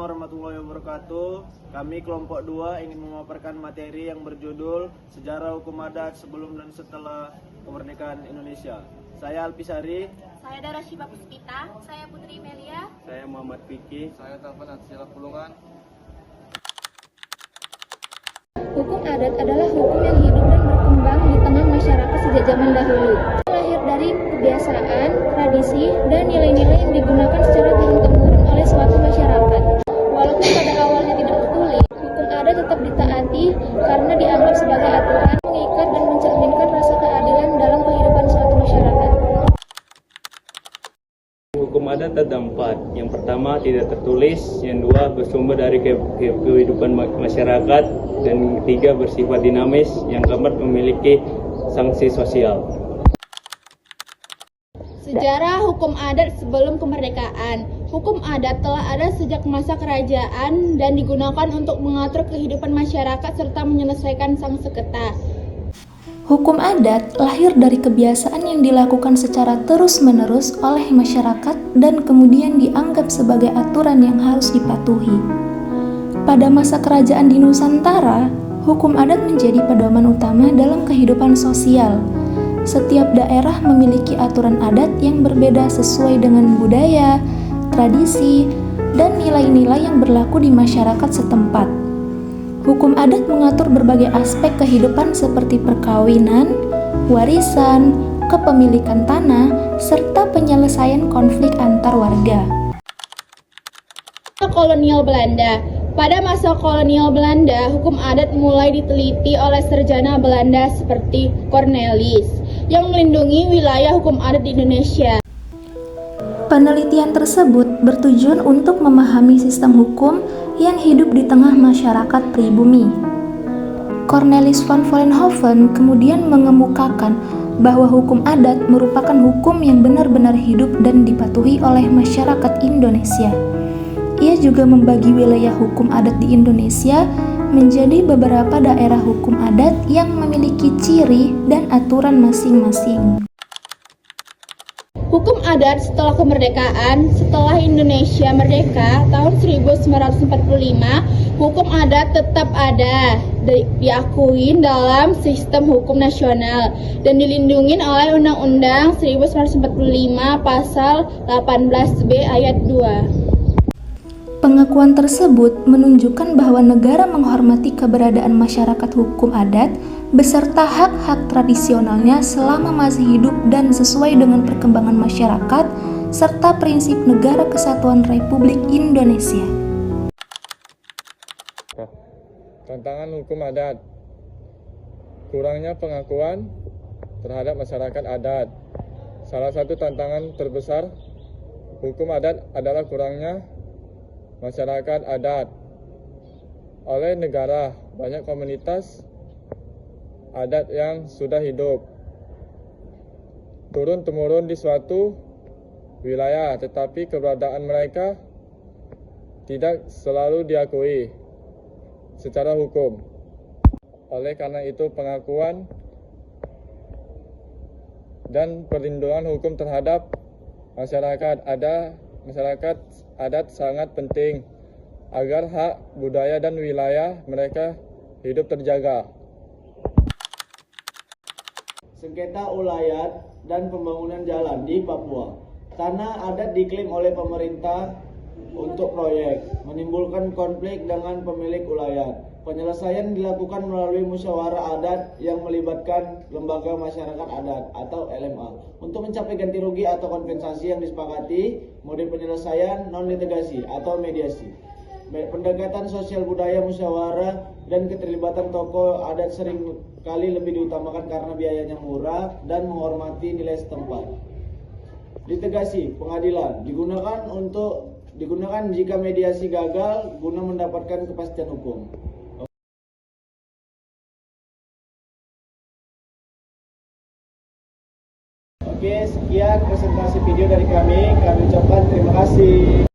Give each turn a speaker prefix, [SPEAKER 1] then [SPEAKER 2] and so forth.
[SPEAKER 1] warahmatullahi wabarakatuh. Kami kelompok 2 ingin memaparkan materi yang berjudul Sejarah Hukum Adat Sebelum dan Setelah Kemerdekaan Indonesia. Saya Alpisari.
[SPEAKER 2] Saya Dara Shiba Puspita. Saya Putri Melia.
[SPEAKER 3] Saya Muhammad Fikri.
[SPEAKER 4] Saya Taufan Atsila Pulungan.
[SPEAKER 5] Hukum adat adalah hukum yang hidup dan berkembang di tengah masyarakat sejak zaman dahulu. Lahir dari kebiasaan, tradisi, dan nilai-nilai yang digunakan secara turun-temurun oleh suatu masyarakat. Walaupun pada awalnya tidak tertulis, hukum adat tetap ditaati karena dianggap sebagai aturan, mengikat dan mencerminkan rasa keadilan dalam kehidupan suatu masyarakat.
[SPEAKER 3] Hukum adat ada 4. Yang pertama tidak tertulis, yang 2 bersumber dari kehidupan masyarakat, dan yang ketiga bersifat dinamis, yang keempat memiliki sanksi sosial.
[SPEAKER 2] Sejarah hukum adat sebelum kemerdekaan. Hukum adat telah ada sejak masa kerajaan dan digunakan untuk mengatur kehidupan masyarakat serta menyelesaikan sang sengketa.
[SPEAKER 5] Hukum adat lahir dari kebiasaan yang dilakukan secara terus-menerus oleh masyarakat dan kemudian dianggap sebagai aturan yang harus dipatuhi. Pada masa kerajaan di Nusantara, hukum adat menjadi pedoman utama dalam kehidupan sosial. Setiap daerah memiliki aturan adat yang berbeda sesuai dengan budaya, tradisi, dan nilai-nilai yang berlaku di masyarakat setempat. Hukum adat mengatur berbagai aspek kehidupan seperti perkawinan, warisan, kepemilikan tanah, serta penyelesaian konflik antar warga.
[SPEAKER 2] Kolonial Belanda. Pada masa kolonial Belanda, hukum adat mulai diteliti oleh sarjana Belanda seperti Cornelis yang melindungi wilayah hukum adat di Indonesia.
[SPEAKER 5] Penelitian tersebut bertujuan untuk memahami sistem hukum yang hidup di tengah masyarakat pribumi. Cornelis van Vollenhoven kemudian mengemukakan bahwa hukum adat merupakan hukum yang benar-benar hidup dan dipatuhi oleh masyarakat Indonesia. Ia juga membagi wilayah hukum adat di Indonesia menjadi beberapa daerah hukum adat yang memiliki ciri dan aturan masing-masing.
[SPEAKER 2] Hukum adat setelah kemerdekaan. Setelah Indonesia merdeka tahun 1945, hukum adat tetap ada, diakui dalam sistem hukum nasional dan dilindungi oleh Undang-Undang 1945 Pasal 18B Ayat 2.
[SPEAKER 5] Pengakuan tersebut menunjukkan bahwa negara menghormati keberadaan masyarakat hukum adat beserta hak-hak tradisionalnya selama masih hidup dan sesuai dengan perkembangan masyarakat serta prinsip Negara Kesatuan Republik Indonesia.
[SPEAKER 4] Tantangan hukum adat. Kurangnya pengakuan terhadap masyarakat adat. Salah satu tantangan terbesar hukum adat adalah kurangnya masyarakat adat oleh negara. Banyak komunitas adat yang sudah hidup turun-temurun di suatu wilayah, tetapi keberadaan mereka tidak selalu diakui secara hukum. Oleh karena itu, pengakuan dan perlindungan hukum terhadap masyarakat adat sangat penting agar hak, budaya, dan wilayah mereka hidup terjaga.
[SPEAKER 1] Sengketa ulayat dan pembangunan jalan di Papua. Tanah adat diklaim oleh pemerintah untuk proyek, menimbulkan konflik dengan pemilik ulayat. Penyelesaian dilakukan melalui musyawarah adat yang melibatkan lembaga masyarakat adat atau LMA. Untuk mencapai ganti rugi atau kompensasi yang disepakati, mode penyelesaian non-litigasi atau mediasi. Pendekatan sosial budaya musyawarah dan keterlibatan tokoh adat sering kali lebih diutamakan karena biayanya murah dan menghormati nilai setempat. Litigasi, pengadilan digunakan jika mediasi gagal guna mendapatkan kepastian hukum. Oke, sekian presentasi video dari kami. Kami ucapkan terima kasih.